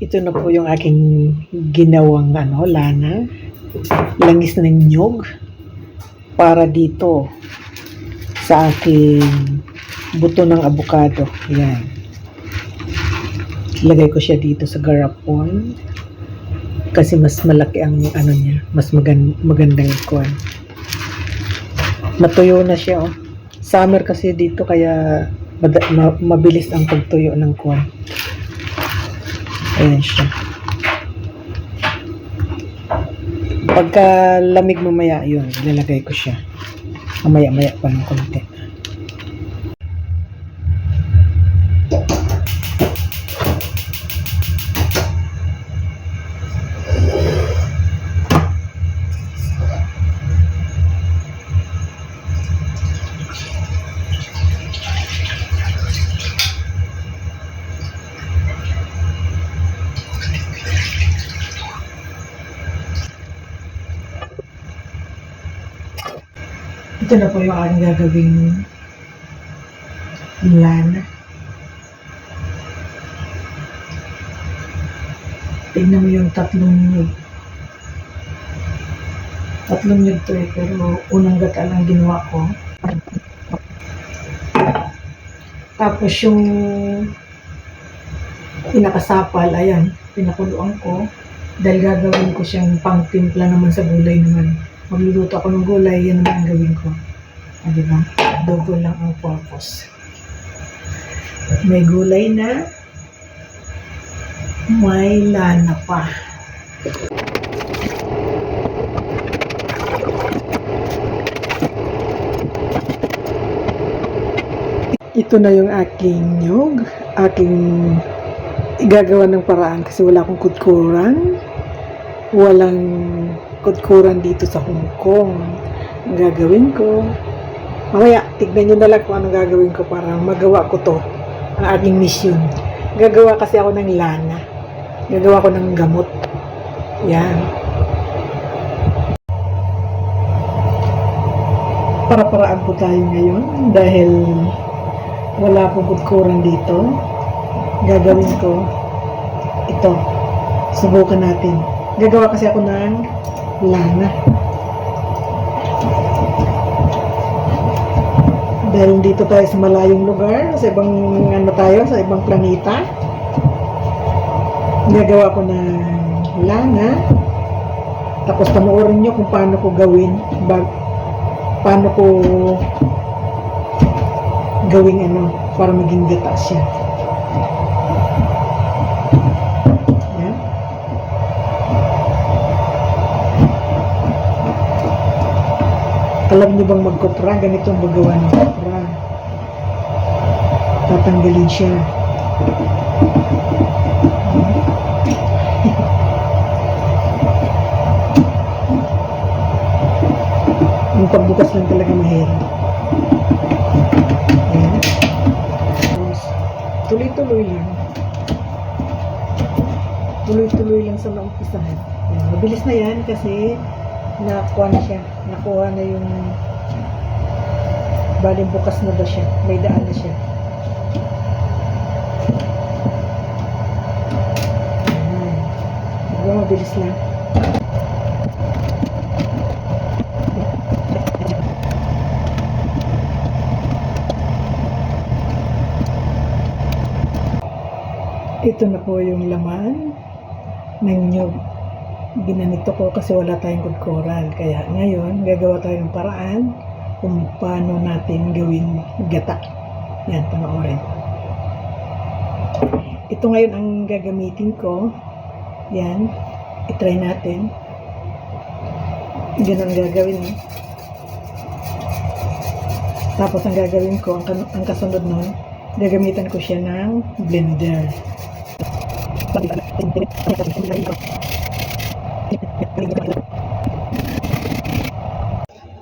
Ito na po yung aking ginawang lana, langis ng nyog para dito sa aking buto ng avocado. Yan. Ilagay ko siya dito sa garapon kasi mas malaki ang niya, mas magandang ikuan. Natuyo na siya, oh. Summer kasi dito kaya mabilis ang pagtuyo ng kuwan. Ayan siya. Pagka lamig mamaya, yun, ilalagay ko siya. Mamaya pa ng konti. Ito na po yung aking gagawing lana. Tignan mo yung tatlong nyug. Tatlong nyug to pero unang gata lang ginawa ko. Tapos yung pinakasapal, ayan, pinakuluan ko. Dahil gagawin ko siyang pang-timpla naman sa gulay naman. Magluluto ako ng gulay, yan naman ang gawin ko. Diba? Double lang ang purpose. May gulay na, may lana pa. Ito na yung aking nyog, aking igagawa ng paraan kasi wala akong kudkuran. Walang kudkuran dito sa Hong Kong. Ang gagawin ko, mamaya tignan nyo na lang kung anong gagawin ko para magawa ko to, ang aking mission. Gagawa kasi ako ng lana, gagawa ko ng gamot. Yan, para-paraan po tayo ngayon dahil wala akong kudkuran dito. Gagawin ko ito, subukan natin. Gagawa kasi ako ng lana. Dahil dito tayo sa malayong lugar, sa ibang sa ibang planeta. Gagawa ko ng lana. Tapos panoorin nyo kung paano ko gawin, paano ko gawing para maging gata siya. Alam niyo bang magkopra? Ganito ang magawa ng kopra. Tatanggalin siya. Yung pagbukas lang talaga mahirap. Ayan. Tuloy-tuloy lang. Tuloy-tuloy lang sa maumpisahan. Mabilis na yan kasi nakuha na siya. Nakuha na yung baling bukas na ba siya. May daan na siya. Diba mabilis lang. Ito na po yung laman ng nyog. Ginanito ko kasi wala tayong kudkuran. Kaya ngayon, gagawa tayo ng paraan kung paano natin gawin gata. Yan, panoorin. Ito ngayon ang gagamitin ko. Yan, itry natin. Ganun ang gagawin. Tapos ang gagawin ko, ang kasunod nun, gagamitan ko siya ng blender.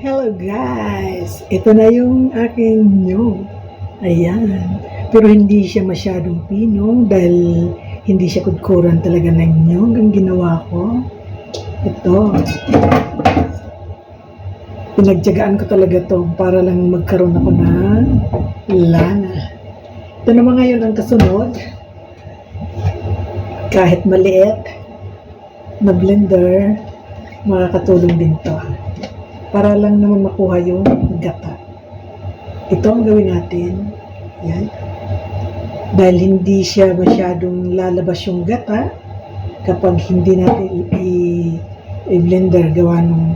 Hello guys! Ito na yung aking nyog. Ayan. Pero hindi siya masyadong pinong dahil hindi siya kudkuran talaga ng nyog. Ang ginawa ko, ito. Pinagtyagaan ko talaga to para lang magkaroon ako ng lana. Ito naman ngayon ang kasunod. kahit maliit na blender, makakatulong din to. Para lang naman makuha yung gata. Ito ang gawin natin. Yan. Dahil hindi siya masyadong lalabas yung gata kapag hindi natin i-blender gawa nung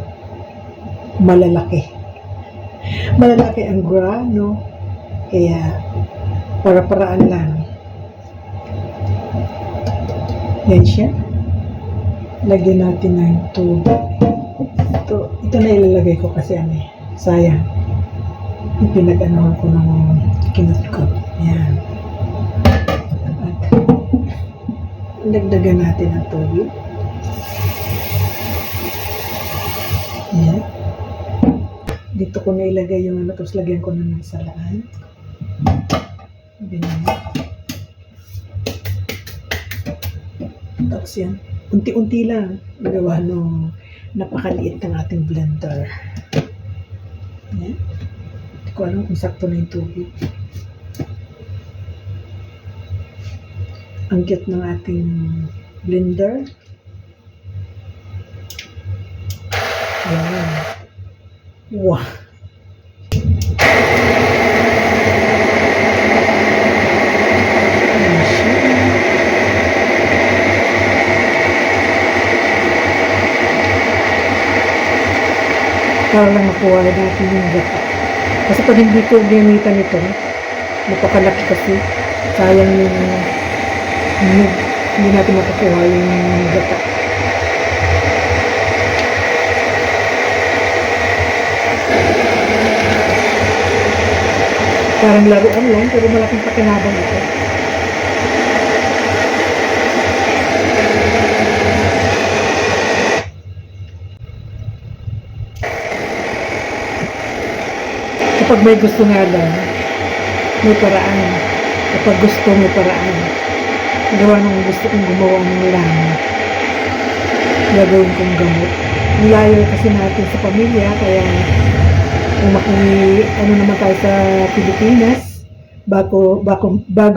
malalaki. Malalaki ang grano. Kaya para-paraan lang. Yan siya. Lagyan natin ng tubig. Ito na ilalagay ko kasi sayang. Pinag-anohan ko ng kinutkot. Yan. At dagdagan natin ang tubig. Yan. Dito ko na ilagay yung tapos lagyan ko na ng salaan. Ganyan. Tapos yan. Unti-unti lang nagawa nung napakaliit ng ating blender. Yan. Hindi ko alam kung sakto na yung tubig. Ang cute ng ating blender. Yan. Wow! Para lang makuha natin yung gata. Kasi pag hindi ko gamitan ito, napakalaki kasi. Sayang yung hindi natin makukuha yung gata. Parang laruan lang, pero malaking pakinabang ito. Kapag may gusto nga lang, may paraan. Kapag gusto, may paraan. Gawa nung gusto kong gumawa ng lana. Gagawin kong gamot. Nilayo kasi natin sa pamilya, kaya kung ano naman tayo sa Pilipinas, bago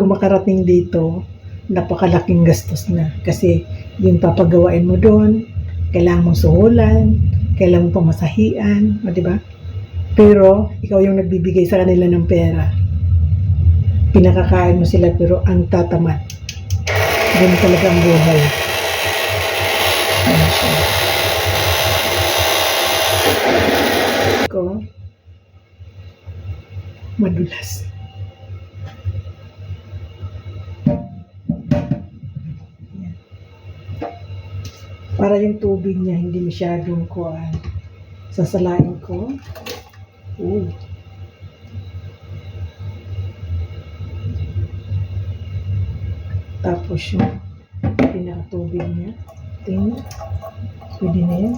makarating dito, napakalaking gastos na. Kasi yung papagawain mo doon, kailangan mong suhulan, kailangan mong pamasahian, diba? Pero, ikaw yung nagbibigay sa kanila ng pera. Pinakakain mo sila pero ang tatamad. Ganun talaga ang buhay. Ko, madulas. Para yung tubig niya hindi masyadong kuhaan. Sasalain ko. Tapos yung pinakatubig niya. Tingnan. Pwede na yan.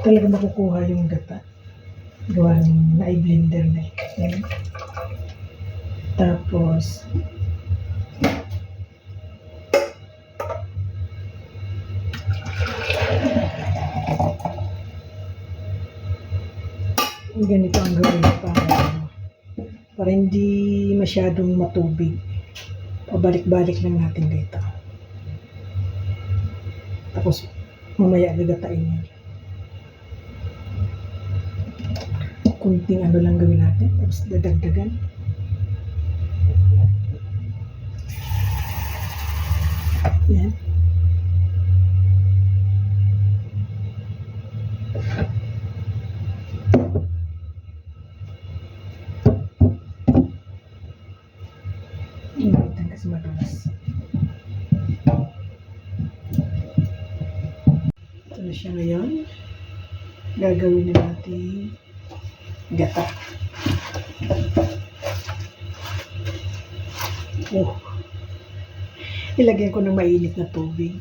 Talaga makukuha yung gata. Gawa ng na-blender na eh. Tapos, ganito ang gawin para hindi masyadong matubig. Pabalik-balik lang natin dito. Tapos, mamaya gagatain niya. Kunting ano lang gawin natin, tapos dadagdagan. Yan. Initan kasi madulas. Ito na siya ngayon. Gagawin na natin gata. Ilagyan ko ng mainit na tubig.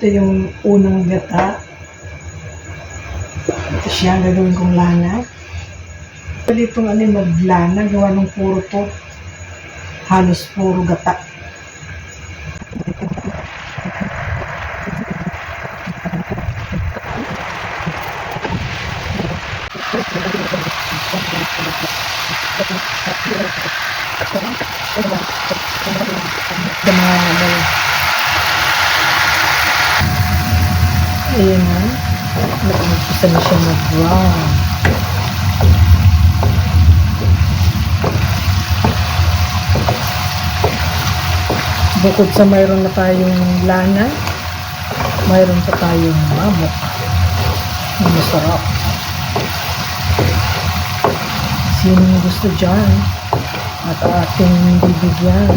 Ito yung unang gata. Ito siya, gagawin kong lana. Pwede itong maglana, gawa ng puro to. Halos puro gata. Ayan na. Nag-umpisa na siya mag-brown. Bukod sa mayroon na tayong lana, mayroon pa tayong mamok na masarap. Sinong gusto dyan at ating bibigyan.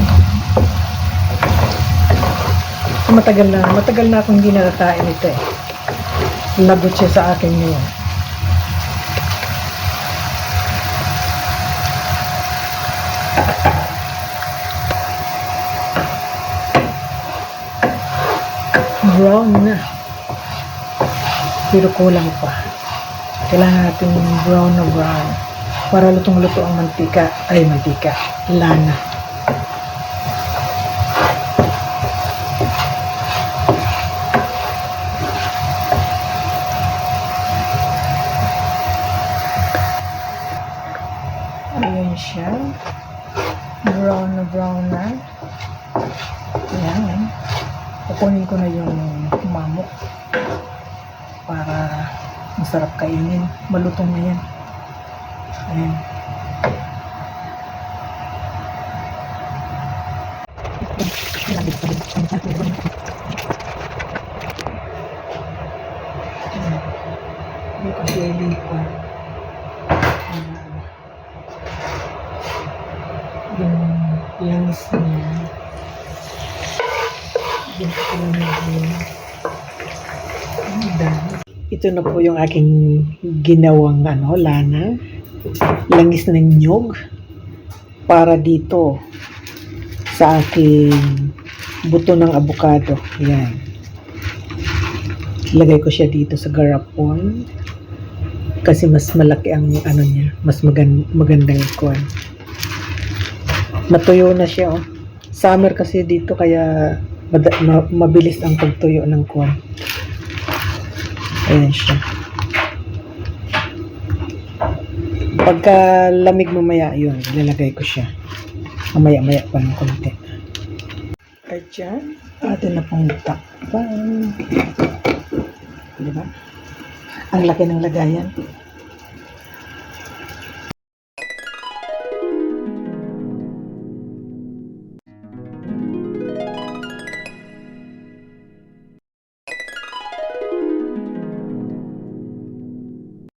Matagal na akong hindi nakakain ito eh. Lagot siya sa akin ngayon. Brown na. Pero kulang pa. Kailangan natin brown na brown. Para lutong-luto ang mantika. Lana. Ayan siya. Brown na. Ayan. Kukunin ko na yung mamok para masarap kainin. Malutong na yan. Ayan. Hindi ko siya ilipat. Yung langis niya. Ito na po yung aking ginawang lana. Langis ng nyog para dito sa aking buto ng avocado. Yan. Lagay ko siya dito sa garapon kasi mas malaki ang niya, mas magandang kuwan. Natuyo na siya oh. Summer kasi dito kaya mabilis ang pagtuyo ng kuwan. Ayan siya. Pagka lamig mamaya, yun, ilalagay ko siya. Mamaya pa ng konti. At dyan, atin na pong takpan. Diba? Ang laki ng lagayan.